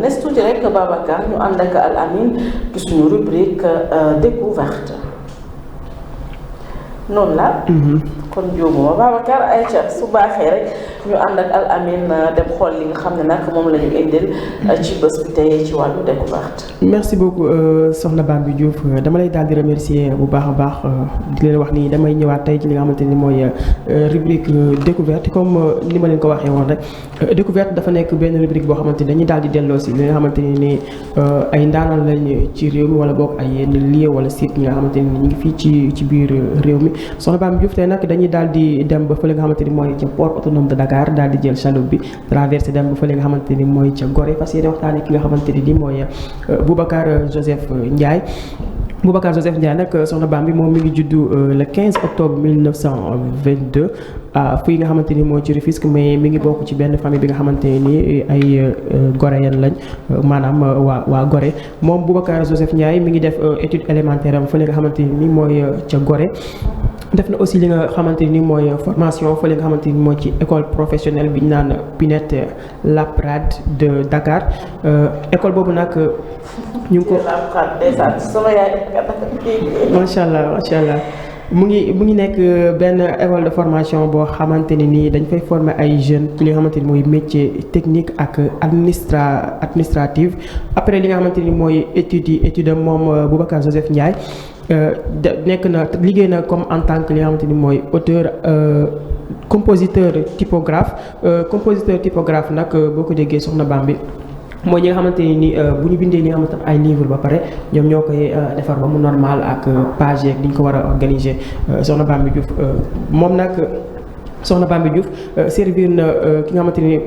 nes tuuti rek Babacar ñu ànd ak Al Amine ci suñu rubrique découverte noonu la. kon jóomuma Babacar Aïcha su baaxee rek ñu ànd ak Al Amine dem xool li nga xam ne nag moom la ñu indil ci bés bi tey ci wàllu découverte. merci beaucoup soxna Bambi Diouf dama lay daal di remercier bu baax a baax di leen wax ni damay ñëwaat tey ci li nga xamante ni mooy rubrique découverte comme ni ma leen ko waxee woon rek découverte dafa nekk benn rubrique boo xamante ni dañuy daal di delloo si li nga xamante ni ay ndaanal lañ ci réew mi wala boog ay yenn lieu wala site yi nga xamante ni ñu ngi fii ci biir réew mi soxna Bambi Diouf tey nag dañuy daal di dem ba fële nga xamante ni mooy ca port autonome de Dakar daal di jël chaloupe bi traversé dem ba fële nga xamante ni mooy ca Gorée fas yéene waxtaane ki nga xamante ni mooy Boubacar Joseph Ndiaye. Boubacar Joseph Ndiaye nag soxna Bambi moom mi ngi juddu le 15 octobre 1922 fii nga xamante ni mooy ci Rufisque mais mi ngi bokk ci benn famille bi nga xamante ni ay Goréen lañ maanaam waa Gorée moom Boubacar Joseph Ndiaye mi ngi def étude élémentaire am fële nga xamante ni mooy ca Gorée. def na aussi li nga xamante ni mooy formation fële nga xamante ni mooy ci école professionnelle bi ñu naan Pinette Laprade de Dakar école boobu nag ñu ngi ko. macha allah mu ngi nekk benn école de formation boo xamante ne nii dañ fay former ay jeunes ci li nga xamante ni mooy métier technique ak administrative après li nga xamante ni mooy étude am moom Boubacar Joseph Ndiaye. nekk na liggéey na comme en tant que li nga xamante ni mooy auteur compositeur typographe nag boo ko déggee soxna Bambi mooy ñi nga xamante ni bu ñu bindee li nga xamante ay livre ba pare ñoom ñoo koy defar ba mu normal ak page yeeg di ñu ko war a organiser soxna Bambi Diouf moom nag. soxna Bambi Diouf servir na ki nga xamante ni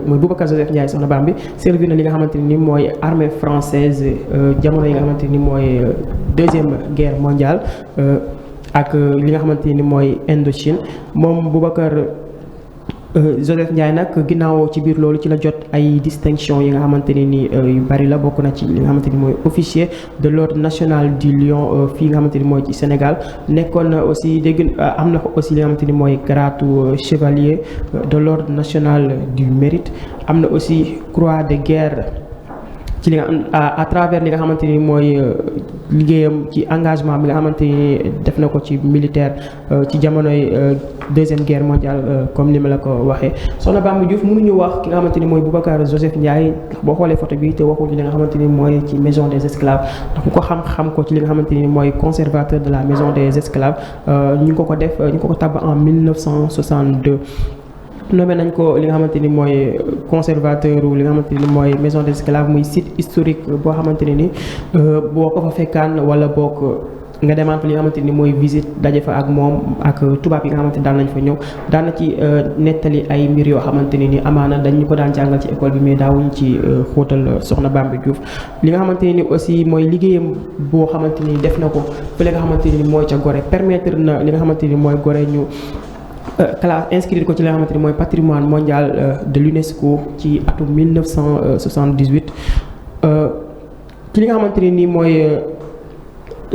mooy Boubacar Joseph Ndiaye soxna Bambi servir na li nga xamante ni mooy armée française jamono yi nga xamante ni mooy deuxième guerre mondiale ak li nga xamante ni mooy Indochine moom Boubacar Joseph Ndiaye nag ginnaaw ci biir loolu ci la jot ay distinction yi nga xamante ne ni yu bari la bokk na ci li nga xamante ni mooy officier de l'ordre national du Lion fii nga xamante ni mooy ci Sénégal nekkoon na aussi dégg am na aussi li nga xamante ni mooy grade chevalier de l'ordre national du mérite am na aussi croix de guerre ci li nga à travers li nga xamante ni mooy liggéeyam ci engagement bi nga xamante ni def na ko ci militaire ci jamonoy deuxième guerre mondiale comme ni ma la ko waxee soxna Bambi Diouf mënuñu wax ki nga xamante ni mooy Boubacar Joseph Ndiaye boo xoolee photo bi te waxuñu li nga xamante ni mooy ci maison des esclaves ndax ku ko xam ko ci li nga xamante ni mooy conservateur de la maison des esclaves ñu ngi ko tabb en 1962. nommé nañ ko li nga xamante ni mooy conservateur li nga xamante ni mooy maison des esclaves muy site historique boo xamante ne ni boo ko fa fekkaan wala boo ko nga demaan fa li nga xamante ni mooy visite daje fa ak moom ak tubaab yi nga xamante ni daan nañ fa ñëw daan na ci nettali ay mbir yoo xamante ne ni amaana dañ ko daan jàngal ci école bi mais daawuñ ci xóotal soxna Bambi Diouf li nga xamante ni aussi mooy liggéeyam boo xamante ni def na ko fële nga xamante ni mooy ca Gorée permettre na li nga xamante ni mooy Gorée ñu classe inscrire ko ci li nga xamante ni mooy patrimoine mondial de l'UNESCO ci atum 1978 ci li nga xamante ni nii mooy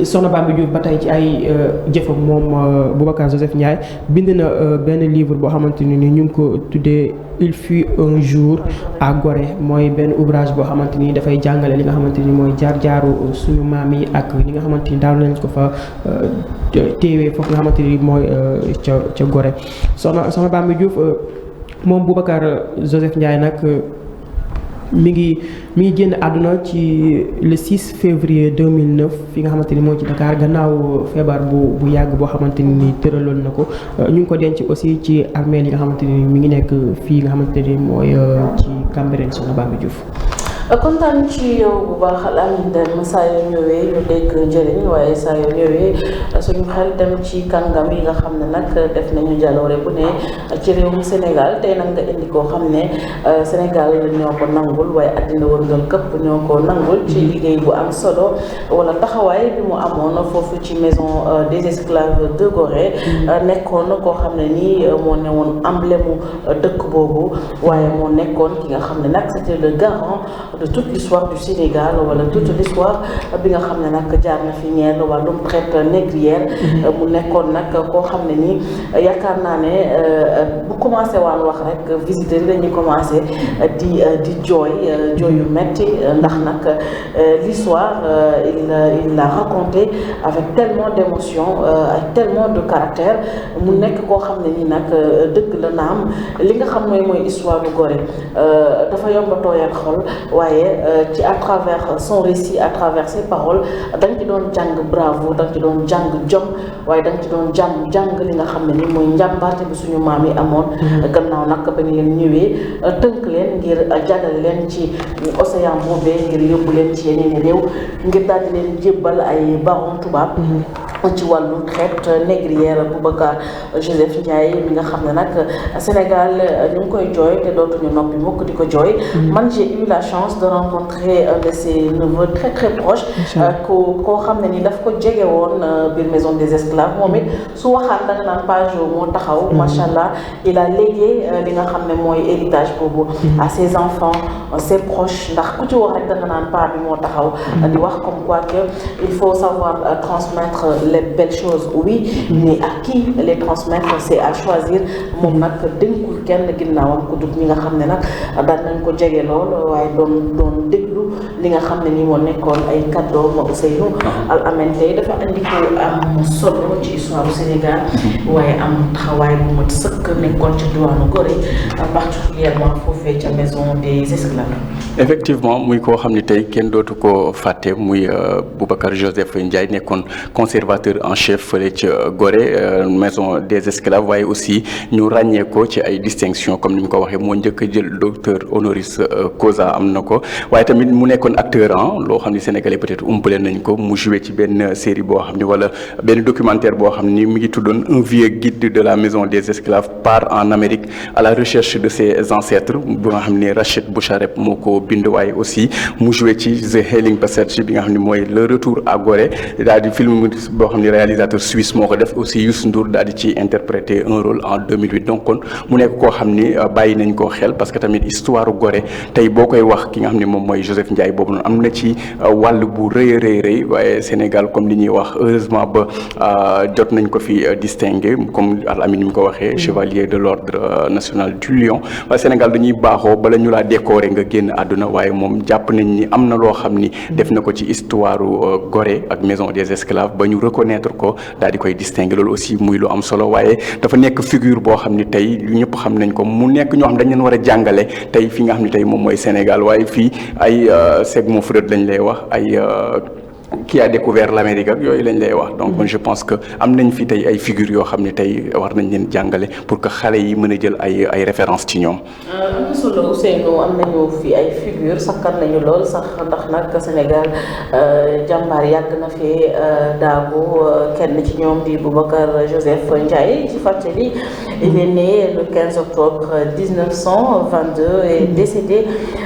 soxna Bambi Diouf ba tey ci ay jëfam moom Boubacar Joseph Ndiaye bind na benn livre boo xamante ni ñu ngi ko tuddee il fut un jour à Gorée mooy benn ouvrage boo xamante ni dafay jàngale li nga xamante ni mooy jaar-jaaru suñu maam yi ak li nga xamante ni daal nañ ko fa téewee foofu nga xamante ni mooy ca Gorée soxna Bambi Diouf moom Boubacar Joseph Ndiaye nag mi ngi génn àdduna ci le 6 février 2009 fi nga xamante ni moo ci Dakar gannaaw feebar bu yàgg boo xamante ni tëraloon na ko ñu ngi ko denc aussi ci armée yi nga xamante ni mi ngi nekk fii nga xamante ni mooy ci Cambérène soxna Bambi Diouf. kontaan ci yow bu baax Al Amine Deme saa yoo ñëwee ñu dégg njëriñ waaye saa yoo ñëwee suñu xel dem ci kàngam yi nga xam ne nag def nañu jaloore bu ne ci réewum Sénégal tey nag nga indi koo xam ne Sénégal ñoo ko nangul waaye àddina wërngal këpp ñoo ko nangul ci liggéey bu am solo wala taxawaay bi mu amoon foofu ci maison des esclaves de Gorée nekkoon koo xam ne nii moo newoon emblème mu dëkk boobu waaye moo nekkoon ki nga xam ne nag c'était le garant de toute l'histoire du Sénégal wala toute l'histoire bi nga xam ne nag jaar na fi ñeel wàllum traite négrière mu nekkoon nag koo xam ne nii yaakaar naa ne bu commencé waan wax rek visiteurs yi dañuy commencé di jooy yu metti ndax nag l'histoire il l'a raconté avec tellement d'émotion avec tellement de caractère mu nekk koo xam ne nii nag dëgg la naam li nga xam mooy histoire bu Gorée dafa yomb a tooyal xol waaye ci à travers son récit à travers ses paroles da nga ci doon jàng bravo da nga ci doon jàng jom waaye da nga ci doon jàng li nga xam ne ni mooy njàmbaarte bi suñu maam yi amoon gannaaw nag ba ñu leen ñëwee tënk leen ngir jàllale leen ci océan boobee ngir yóbbu leen ci yeneen réew ngir daal di leen jébbal ay baron tubaab ci wàllu traite négrière Boubacar Joseph Ndiaye mi nga xam ne nag Sénégal ñu ngi koy jooy te dootuñu noppi mukk di ko jooy man j'ai eu la chance de rencontrer un de ses neveux très très proche koo xam ne ni daf ko jege woon biir maison des esclaves moom it su waxaan da nga naan page moo taxaw macha allah il a légué li nga xam ne mooy héritage boobu à ses enfants ses proches ndax ku ci wax rek da nga naan page bi moo taxaw di wax comme quoi que il faut savoir transmettre les belles choses oui mais à qui les transmettre c'est à choisir moom nag dénkul kenn ginnaawam ku dugg ñi nga xam ne nag daan nañ ko jege lool waaye doon déglu li nga xam ne ni moo nekkoon ay kàddoom Ousseynou Al Amine tey dafa andi ko am solo ci histoire du Sénégal waaye am taxawaay bu mat sëkk nekkoon ci diwaanu Gorée particulièrement foofee ca maison des esclaves. effectivement muy koo xam ne tey kenn dootu ko fàtte muy Boubacar Joseph Ndiaye nekkoon conservateur en chef fële ca Gorée maison des esclaves waaye aussi ñu ràññee ko ci ay distinctions comme ni mu ko waxee moo njëkk a jël docteur honoris causa am na ko waaye tamit mu nekkoon acteur loo xam ne sénégalais peut-être umpale nañ ko mu joué ci benn série boo xam ne wala benn documentaire boo xam ni mi ngi tuddoon un vieux guide de la maison des esclaves part en Amérique à la recherche de ses ancêtres bu nga xam ne Rachid Bouchareb moo ko bind waaye aussi mu joué ci The Healing Passage bi nga xam ne mooy le retour à Gorée daal di film boo xam ne réalisateur suisse moo ko def aussi Youssou Ndour daal di ci interpréter un rôle en 2008 donc kon mu nekk koo xam ni bàyyi nañ koo xel parce que tamit histoire Gorée tey boo koy wax ki nga xam ne moom mooy Joseph Ndiaye boobu noonu am na ci wàll bu rëy waaye Sénégal comme li ñuy wax heureusement ba jot nañ ko fi distingué comme Al Amine ni mu ko waxee chevalier de l'ordre national du Lion waaye Sénégal dañuy baaxoo bala ñu laa décorer nga génn àdduna waaye moom jàpp nañ ni am na loo xam ni def na ko ci histoire Gorée ak maison des esclaves ba ñu reconnaître ko daal di koy distinguer loolu aussi muy lu am solo waaye dafa nekk figure boo xam ni tey ñëpp xam nañ ko mu nekk ñoo xam dañ leen war a jàngale tey fi nga xam ni tey moom mooy Sénégal waaye fii ay Sigmund Freud lañ lay wax ay qui a découvert l'Amérique ak yooyu lañ lay wax donc je pense que am nañ fi tey ay figures yoo xam ne tey war nañ leen jàngale pour que xale yi mën a jël ay références ci ñoom. am na solo Ousseynou am nañu fi ay figures sakkan nañu lool sax ndax nag Sénégal jàmbaar yàgg na fi daagu kenn ci ñoom di Boubacar Joseph Ndiaye ci fàttali il est né le 15 octobre 1922 et décédé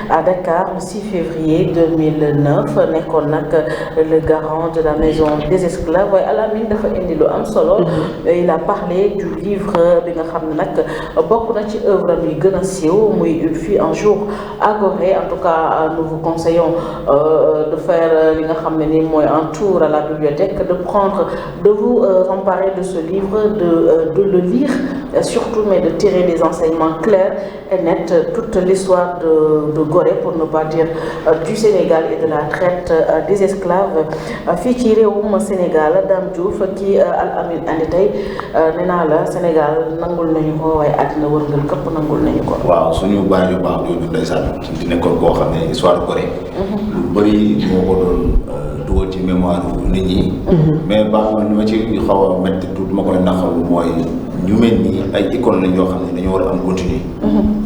à Dakar le 6 février 2009 nekkoon nag le garant de la maison des esclaves waaye Al Amine dafa indi lu am solo il a parlé du livre bi nga xam ne nag bokk na ci œuvre yi gën a siiw muy Il fut un jour à Gorée en tout cas nous vous conseillons de faire li nga xam ne ni mooy un tour à la bibliothèque de vous emparer de ce livre de le lire surtout mais de tirer des enseignements clairs et nets toute l'histoire de Gorée pour ne pas dire du Sénégal et de la traite des esclaves fii ci réewum Sénégal Dame Diouf kii Al Amine andi tey nee naa la Sénégal nangul nañu ko waaye àddina wërngal këpp nangul nañu ko. waaw suñu bàyyi yu baax yooyu ndeysaan di nekkoon koo xam ne histoire Gorée. lu bëri moo ko doon dugal ci mémoire nit ñi. mais baax na li ma ci xaw a métti tuuti ma koy naqaru mooy ñu mel ni ay icônes lañ yoo xam ne dañoo war a am continue.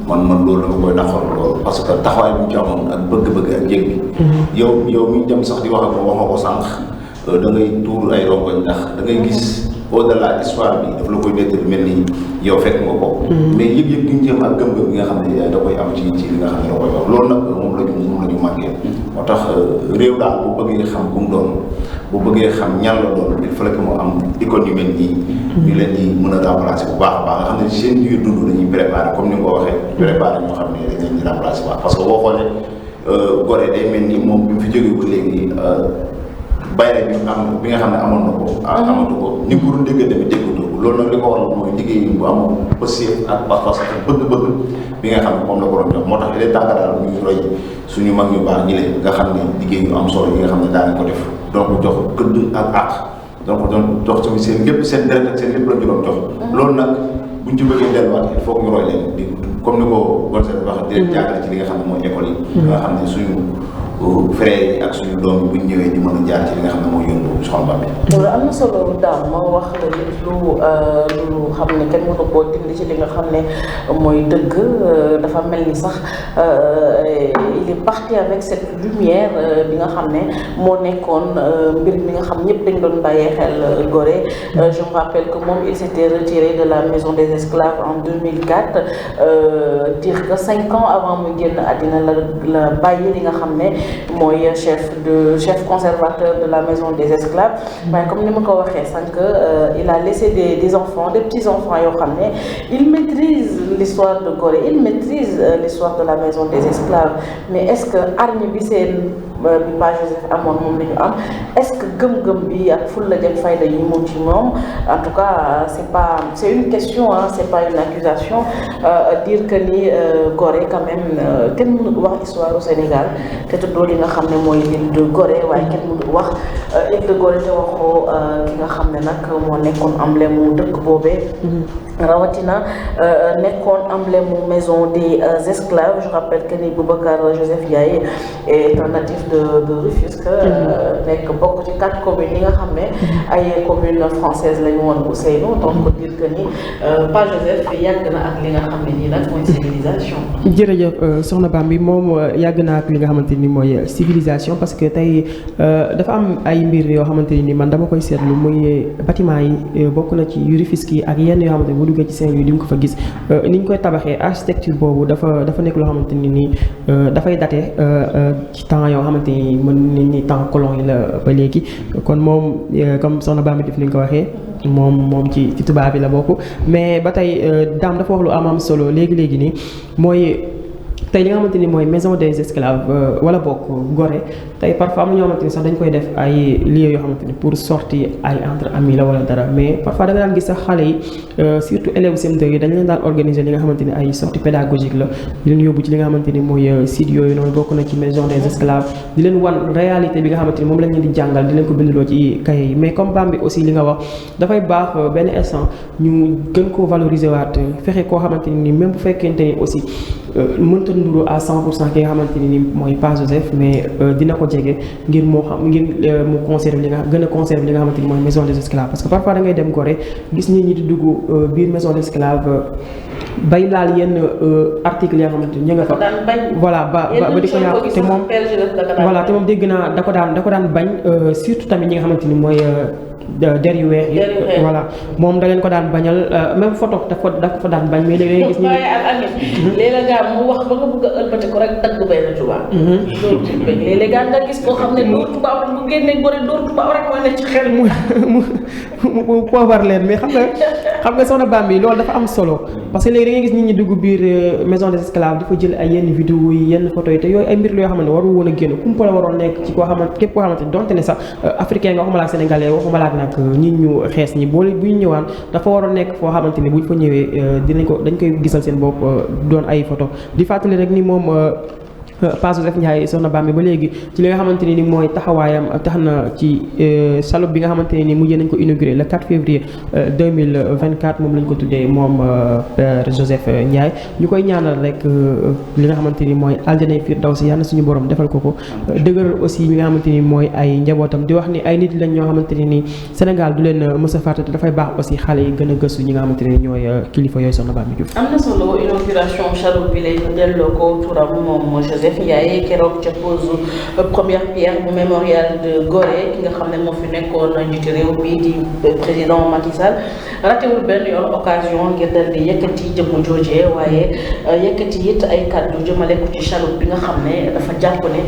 man loolu dama koy naqaru loolu parce que taxawaay bi mu ci amoon ak bëgg-bëgg ak jéeg bi. yow mi dem sax di wax ak moom wax nga ko sànq da ngay tuur ay rongoñ ndax da ngay gis au-delà histoire bi daf la koy nettali mel ni yow fekk nga ko. mais yëg-yëg gi ñu jëm ak gëm-gëm bi nga xam ne da koy am ci li nga xam ne da koy wax loolu nag moom la ñu manqué. moo tax réew daal bu bëggee xam ku mu doon bu bëggee xam ñan la doon il fallait que mu am icône yu mel nii. ñu leen di mën a remplacer bu baax a baax nga xam ne seen biir dund dañuy préparer comme ni nga ko waxee. préparer ñoo xam ne dañ leen di remplacer bu baax parce que boo xoolee Gorée day mel ni moom bi mu fi jógee ba léegi bayre bi nga xam ne amoon na ko. amatu ko ni mu ko doon déggee tamit déggatu ko loolu nag li ko waral mooy liggéey bu am possible ak pas-pas ak bëgg-bëgg bi nga xam ne moom la ko doon jox moo tax il est temps daal ñuy roy suñu mag ñu baax ñi leen nga xam ne liggéey yu am solo yi nga xam ne daan ko def donc jox gëdd ak àq donc doon jox tamit seen lépp seen deret ak seen lépp la ñu doon jox. loolu nag buñ ci bëggee delluwaat il faut que ñu roy leen di comme ni ko Gonçalves waxee. di leen jàngale ci li nga xam ne mooy école yi. nga xam ne suñu frères yi ak suñu doom yi bu ñu ñëwee di mën a jaar ci li nga xam ne mooy yoonu soxna Bambi. loolu am na solo daal ma wax la nit lu xam ne kenn mënu koo dindi ci li nga xam ne mooy dëgg dafa mel ni sax il est parti avec cette lumière bi nga xam ne moo nekkoon mbir mi nga xam ñëpp dañ doon bàyyee xel Gorée. Je me rappelle que moom il s'était retiré de la maison des esclaves en 2004 dire que 5 ans avant muy génn àddina la bàyyi li nga xam ne mooy chef conservateur de la maison des esclaves. waaye comme ni ma ko waxee sànq il a laissé des enfants des petits enfants yoo xam ne il maîtrise l'histoire de Gorée il maîtrise l'histoire de la maison des esclaves mais est-ce que arme bi seen bi Pa Joseph amoon moom la ñu am est-ce que gëm-gëm bi ak fulla ak fayda yi moom ci moom en tout cas c'est une question c'est pas une accusation dire que ni Gorée quand même kenn mënul wax histoire au Sénégal te tuddoo li nga xam ne mooy l'île de Gorée waaye kenn mënul wax île de Gorée te waxoo ki nga xam ne nag moo nekkoon emblème mu dëkk boobee. rawatina nekkoon emblème mu maison des esclaves je rappelle que ni Boubacar Joseph Ndiaye est un natif de Rufisque. nekk bokk ci 4 communes yi nga xam ne ay communes françaises lañu woon Ousseynou donc dire que ni Pa Joseph yàgg na ak li nga xam ne nii nag mooy civilisation. jërëjëf soxna Bambi moom yàgg na ak li nga xamante ni mooy civilisation parce que tey dafa am ay mbir yoo xamante ni man dama koy seetlu muy bâtiment yi bokk na ci Rufisque yi ak yenn yoo xamante ni bu duggee ci Saint-Louis di nga ko fa gis ni ñu koy tabaxee architecture boobu dafa nekk loo xamante ni nii dafay daté ci temps yoo xamante ni mën nañ ni temps colon yi la ba léegi kon moom comme soxna Bambi def ni nga ko waxee moom ci tubaab bi la bokk mais ba tey daam dafa wax lu am solo léegi nii mooy tey li nga xamante ni mooy maison des esclaves wala bokk Gorée tey parfois am na ñoo xamante ni sax dañ koy def ay lieux yoo xamante ni pour sortie ay entre amis la wala dara mais parfois da nga daan gis sax xale yi surtout élèves CM2 yi dañ leen daan organiser li nga xamante ni ay sortie pédagogique la di leen yóbbu ci li nga xamante ni mooy site yooyu noonu bokk na ci maison des esclaves di leen wan réalité bi nga xamante ni moom lañ leen di jàngal di leen ko bindaloo ci cahier yi mais comme Bambi aussi li nga wax dafay baax benn instant ñu gën koo valoriser waat fexe koo xamante ni même bu fekkente ni aussi mënta nduru à 100% ki nga xamante ni mooy Pa Joseph mais dina ko jege ngir moo xam ngir mu conserver li nga gën a conserver li nga xamante ni mooy maison des esclaves parce que parfois da ngay dem Gorée gis nit ñi di dugg biir maison des esclaves bay laal yenn articles yoo xamante ni ñu nga fa voilà ba di ko yàq te moom voilà te moom dégg naa da ko daan bañ surtout tamit ñi nga xamante ni mooy der yu weex yi voilà moom da leen ko daan bañal même photo daf ko daan bañ mais léegi da ngay gis ñu léeg-léeg gaa mu wax ba nga bëgg a ëlbati ko rek dagg benn tubaab léeg-léeg gaa nga gis koo xam ne dóor tubaab rek bu génnee Gorée dóor tubaab rek mooy ne ci xel mu poobar leen mais xam nga soxna Bambi loolu dafa am solo parce que léegi da ngay gis nit ñi dugg biir maison des esclaves di fa jël ay yenn vidéo yi yenn photo yi te yooyu ay mbir la yoo xamante ne warul woon a génn kumpa la waroon nekk ci koo xamante képp koo xamante ne donte ne sax africain nga waxuma la ak sénégalais waxuma la ak nag ñi ñu xees ñi bu ñu ñëwaan dafa waroon nekk foo xamante ni buñ fa ñëwee dañ koy gisal seen bopp doon ay photo di fàttali rek ni moom Pa Joseph Ndiaye soxna Bambi ba léegi ci li nga xamante ne ni mooy taxawaayam tax na ci salon bi nga xamante ne ni mujjee nañ ko inauguré le 4 février 2024 moom lañ ko tuddee moom Père Joseph Ndiaye ñu koy ñaanal rek li nga xamante ni mooy aljanay firdawsi yàlla suñu borom defal ko dëgëral aussi ñi nga xamante ni mooy ay njabootam di wax ni ay nit lañ ñoo xamante ne ni Sénégal du leen mës a fàtte te dafay baax aussi xale yi gën a gëstu ñi nga xamante ne ñooy kilifa yooyu soxna Bambi Diouf. am na solo inauguration chaloupe bi lay delloo ko turam moom Joseph Ndiaye keroog ca pose première pierre bu mémorial de Gorée ki nga xam ne moo fi nekkoon njiitu réew mi di président Macky Sall ratewul benn yoon occasion ngir dal di yëkkati jëmm joojee waaye yëkkati it ay kàddu jëmale ko ci chaloupe bi nga xam ne dafa jàpp ne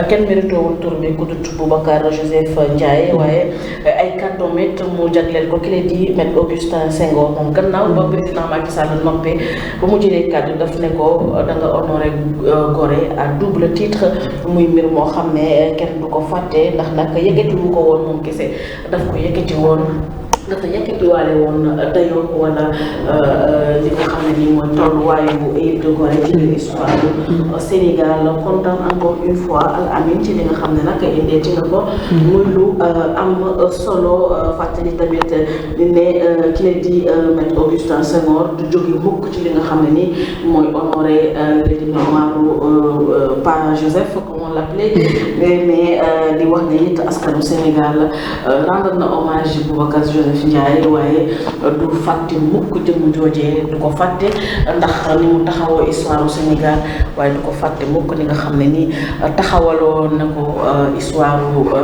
kenn méritowul tur bi ku dut Boubacar Joseph Ndiaye waaye ay kàddoom it mu jagleel ko ki la di Me Augustin Senghor moom gannaaw ba président Macky Sall noppee ba mu jëlee kàddu daf ne ko da nga honoré Gorée double titre muy mbir moo xam ne kenn du ko fàtte ndax nag yëkkatiwu ko woon moom kese daf ko yëkkati woon dafa yëkkatiwaale woon dayoo wala li nga xam ne nii mooy tolluwaayu bu Île de Gorée ci biir histoire Sénégal kontaan encore une fois Al Amine ci li nga xam ne nag indeeti nga ko muy lu am solo fàttali tamit ne ki ne di Maître Augustin Senghor du jóge mukk ci li nga xam ne ni mooy honoré di mémoire Pa Joseph comme on l'appelait mais di wax ne it askanu Sénégal rendre na hommage Boubacar Joseph Ndiaye waaye du fàtte mukk jëmm joojee du ko fàtte ndax ni mu taxawoo histoire du Sénégal waaye du ko fàtte mukk ni nga xam ne ni taxawaloo na ko histoire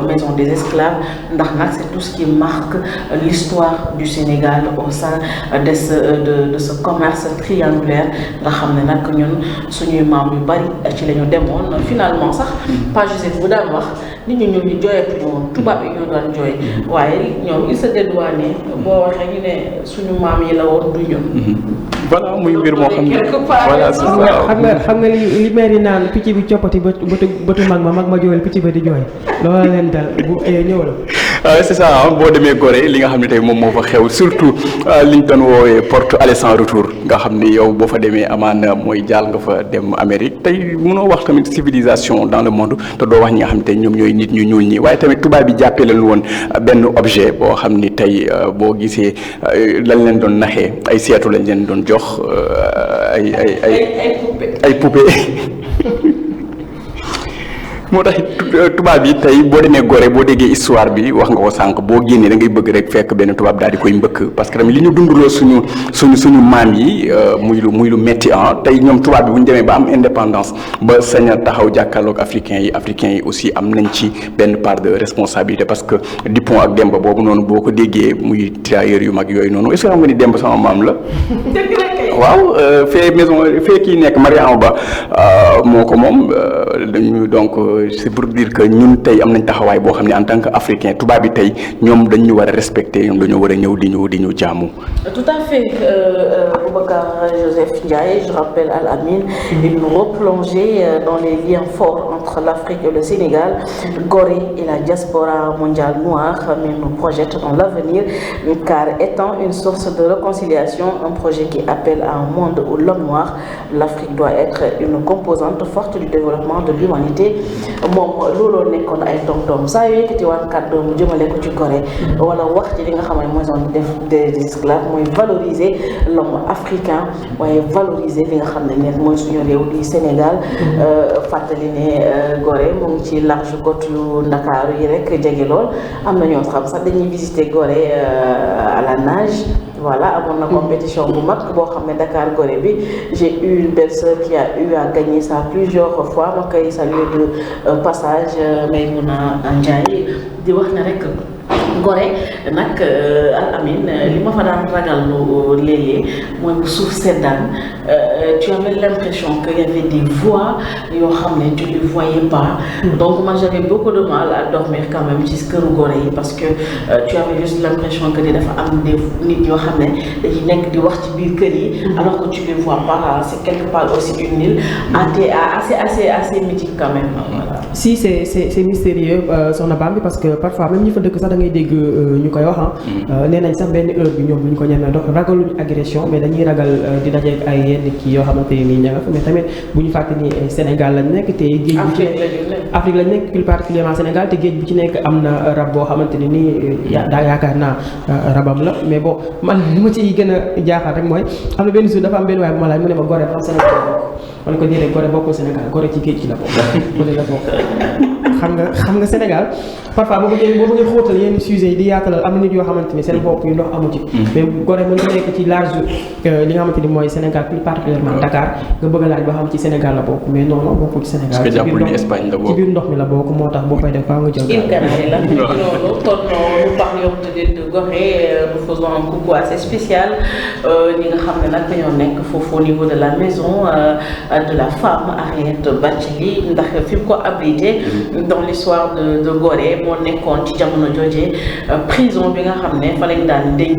maison des esclaves ndax nag c'est tout ce qui marque l'histoire du Sénégal au sein de ce commerce triangulaire nga xam ne nag ñun suñuy maam yu bari ci la ñu demoon finalement sax Pa Joseph bu daan wax nit ñi ñëw ñu jooyatuñu woon tubaab yi ñoo daan jooy waaye ñoom il se dédouane boo waxee ñu ne suñu maam yi la woon du ñun. voilà muy mbir moo xam ne voilà c'est ça xam nga li maire yi naan picc bi coppati bëtu mag ma jooyal picc ba di jooy loolu leen dal bu ñëwal. c'est ça boo demee Gorée li nga xam ne tey moom moo fa xew surtout li ñu doon woowee porte aller sans retour nga xam ni yow boo fa demee amaan mooy jaal nga fa dem Amérique tey mënoo wax tamit civilisation dans le monde te doo wax ñi nga xam ne tey ñoom ñooy nit ñu ñuul ñi waaye tamit tubaab bi jàppee leen woon benn objet boo xam ni tey boo gisee lañ leen doon naxee ay seetu lañ leen doon jox ay poupée moo tax tubaab yi tey boo demee Gorée boo déggee histoire bi wax nga ko sànq boo génnee da ngay bëgg rek fekk benn tubaab daal di koy mbëkk parce que tamit li ñu dundaloo suñu maam yi muy lu metti tey ñoom tubaab bi bu ñu demee ba am indépendance ba sañ a taxaw jàkkaarloog africains yi aussi am nañ ci benn part de responsabilité parce que Dupont ak Demba boobu noonu boo ko déggee muy tirailleurs yu mag yooyu noonu est-ce que xam nga ni Demba sama maam la. waaw fee kii nekk Mariama Ba moo ko moom dañu donc c'est pour dire que ñun tey am nañ taxawaay boo xam ne en tant que africain tubaab bi tey ñoom dañu war a respecter ñoom dañoo war a ñëw di ñu jaamu. Tout à fait Boubacar Joseph Ndiaye je rappelle Al Amine une replongée dans les liens forts entre l'Afrique et le Sénégal Gorée et la diaspora mondiale noire mais nous projette dans l'avenir car étant une source de réconciliation un projet qui appelle à un monde où l'homme noir l'Afrique doit être une composante forte du développement de l'humanité moom looloo nekkoon ay tontom saa yoo yëkkati waan kàddu mu jëmale ko ci Gorée wala wax ci li nga xam ne mooy zone des esclaves mooy valoriser l'homme africain waaye valoriser li nga xam ne mooy suñu réew di Sénégal fàttali ne Gorée mu ngi ci large côte yu Ndakaaru yi rek jege lool am na ñoo xam sax dañuy visiter Gorée à la nage voilà amoon na compétition bu mag boo xam ne Dakar Gorée bi j'ai eu une belle-sœur qui a eu à gagner ça plusieurs fois ma koy saluer de passage Maymouna Ndiaye di wax ne rek Gorée nag Al Amine li ma fa daan ragal lu léeg-léeg mooy bu suuf seddaan tu avais l'impression qu'il y avait des voix yoo xam ne tu ne les voyais pas donc moi j'avais beaucoup de mal à dormir quand même ci këru Gorée yi parce que tu avais juste l'impression que ni dafa am des nit yoo xam ne dañuy nekk di wax ci biir kër yi alors que tu les vois pas c'est quelque part aussi une île assez mythique quand même. Voilà. Si c'est mystérieux Soxna Bambi parce que parfois même ñi fa dëkk sax da ngay dégg ñu koy wax nee nañ sax benn heure bi ñoom bu ñu ko ñemee dox ragaluñu agression mais dañuy ragal di dajeeg ay yenn kii yoo xamante ni ña nga fa mais tamit bu ñu fàtte ni Sénégal lañ nekk te géej bu ci Afrique lañ nekk plus particulièrement Sénégal te géej bu ci nekk am na rab boo xamante ni nii daa yaakaar naa rabam la mais bon man li ma ciy gën a jaaxal rek mooy xam na benn jour dafa am benn waay bu ma laaj mu ne ma Gorée am Sénégal ma ne ko déedéet Gorée bokkul Sénégal Gorée ci géej gi la bokk xam nga Sénégal parfois boo bëggee xóotal yenn sujets yi di yaatalal am na nit yoo xamante ni seen bopp yu ndox amu ci mais Gorée mën nga nekk ci large li nga xamante ni mooy Sénégal plus particulièrement Dakar nga bëgg a laaj ba xam ci Sénégal la bokk mais non bokkul ci Sénégal parce que jàppul ni Espagne la bokk ci biir ndox mi la bokk moo tax boo fay def faa nga jël loolu kon nous parlions de Gorée nous faisons un coucou assez spécial ñi nga xam ne nag dañoo nekk foofu au niveau de la maison de la femme Henriette Bathily ndax fi mu ko abrité dans l'histoire de Gorée moo nekkoon ci jamono jooje prison bi nga xam ne fa lañ daan denc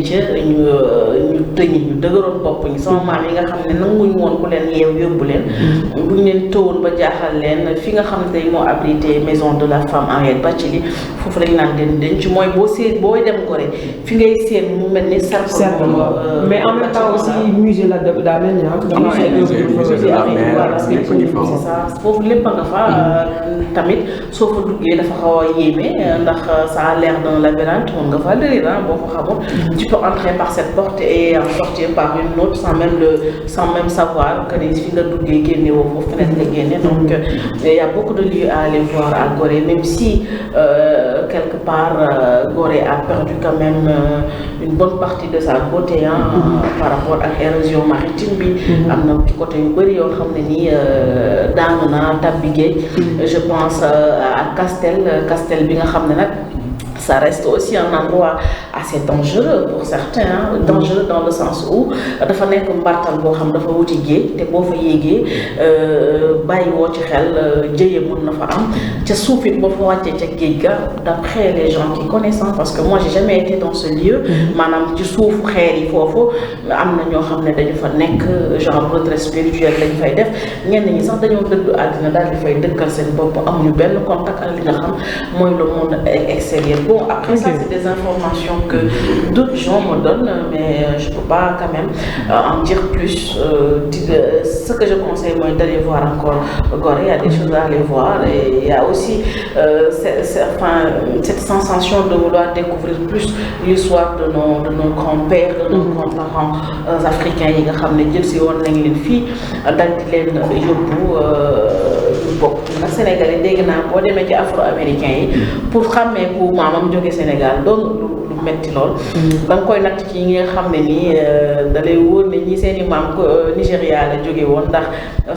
ñu dëgëroon bopp ñi sama maam yi nga xam ne nanguñu woon ku leen yeew yóbbu leen buñ leen tëwoon ba jaaxal leen fi nga xam ne tey moo abrité maison de la femme Henriette Bathily foofu lañ naan den denc mooy booy dem Gorée fi ngay seen mu mel ni cercle mais en même temps aussi musée la daa mel ni c'est ça foofu lépp a nga fa tamit soo fa duggee dafa xaw a yéeme ndax ça a l'air d'un labyrinthe mën nga fa lëri boo ko xamul tu peux entrer par cette porte et en sortir par une autre sans même savoir que ni fi nga duggee génne woo foofu feneen nga génne donc il y a beaucoup de lieux à aller voir à Gorée même si quelque part Gorée a perdu quand même une bonne partie de sa beauté par rapport ak érosion maritime bi am na ci côté yu bëri yoo xam ne nii daanu na tabbi géej je pense à Castel bi nga xam ne nag ça reste aussi un endroit assez dangereux pour certains dangereux dans le sens où dafa nekk mbartal boo xam dafa wuti géej te boo fa yéegee bàyyi woo ci xel jëye mën na fa am ca suuf it boo fa wàccee ca géej ga d'après les gens qui connaissent parce que moi j'ai jamais été dans ce lieu maanaam ci suufu xeer yi foofu am na ñoo xam ne dañu fa nekk genre retrait spirituel lañu fay def ñenn ñi sax dañoo dëddu àddina daal di fay dëkkal seen bopp amuñu benn contact ak li nga xam mooy le monde extérieur. Bon, après ça, c'est des informations que d'autres gens me donnent, mais je ne peux pas quand même en dire plus. Ce que je conseille, moi, d'aller voir encore Gorée, il y a des choses à aller voir. Et il y a aussi cette sensation de vouloir découvrir plus l'histoire de nos grands-pères, de nos grands-parents africains. Yi nga xam ne jël si woon nañ leen fii dal di leen yóbbu bokk ndax Sénégal yi dégg naa boo demee ci afro-américains yi pour xàmmee ku maamam jóge Sénégal doon lu metti lool da nga koy natt ci ñi nga xam ne nii da lay wóor ne ñi seen i maam Nigéria la jóge woon ndax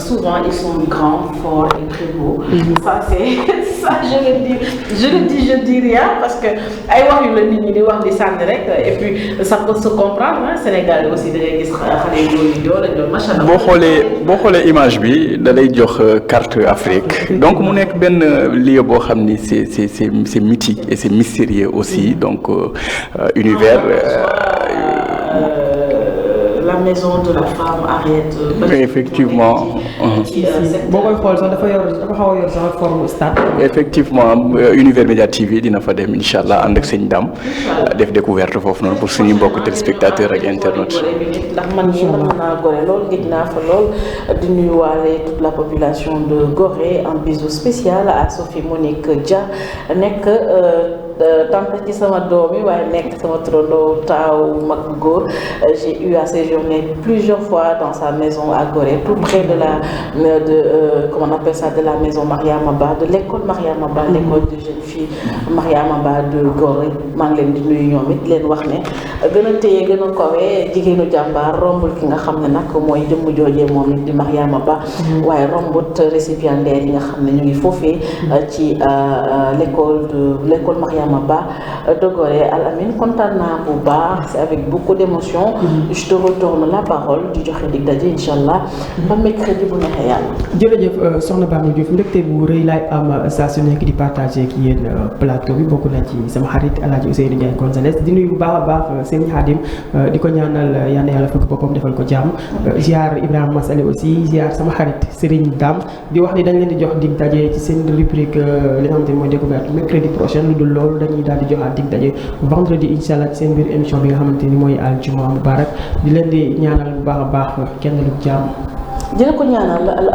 souvent ils sont grands, forts et très beaux. Ça c'est ça je dis rien parce que ay wax yu la nit ñi di wax di sànni rek et puis ça peut se comprendre Sénégal aussi da ngay gis xale yu góor yi doon macha allah. boo xoolee image bi da lay jox carte Afrique donc mu nekk benn lieu boo xam ni c'est mythique et c'est mystérieux aussi donc univers. La maison de la femme Henriette. Effectivement. boo koy xool sax dafa xaw a yor sax forme stade. Effectivement Univers Média TV dina fa dem incha allah ànd ak sëñ Dame def découverte foofu noonu pour suñu mbokk téléspectateurs ak internautes. ndax man mii mën naa Gorée lool gis naa fa lool di nuyuwaale toute la population de Gorée un bisou spécial à Sophie Monique Dia nekk tante ci sama doom yi waaye nekk sama trondo taaw mag góor j'ai eu à séjourner plusieurs fois dans sa maison à Gorée tout près de comment on appelle ça de la maison Mariama Ba de l'école Mariama Ba l'école de jeunes filles Mariama Ba de Gorée maa ngi leen di nuyu ñoom it leen wax ne gën a téye gën a kawee jigéenu jàmbaar rombul ki nga xam ne nag mooy jëmm joojee moom it di Mariama Ba waaye rombut récipiendaire yi nga xam ne ñu ngi foofee ci l'école Mariama Ba de Gorée. Al Amine kontaan naa bu baax c'est avec beaucoup d'émotion je te retourne la parole di joxe dig daje incha allah ba mercredi bu neexee yàlla. jërëjëf soxna Bambi Diouf mbégte bu rëy laay am saa su nekk di partager ak yéen plateau bi bokk na ci sama xarit El Hadj Ousseynou Ndiaye Gonzalez di nuyu bu baax a baax Serigne Khadim di ko ñaanal yal na yàlla fekk boppam defal ko jàmm ziar Ibrahima Masale aussi ziar sama xarit Serigne Dame di wax ni dañ leen di jox dig daje ci seen rubrique li nga xamante ni mooy découverte mercredi prochain lu dul loolu dañuy daal di joxaat dig daje vendredi incha allah ci seen biir émission bi nga xamante ni mooy Aljuma Mubarak di leen di ñaanal bu baax a baax kenn lu jàmm. dina ko ñaanal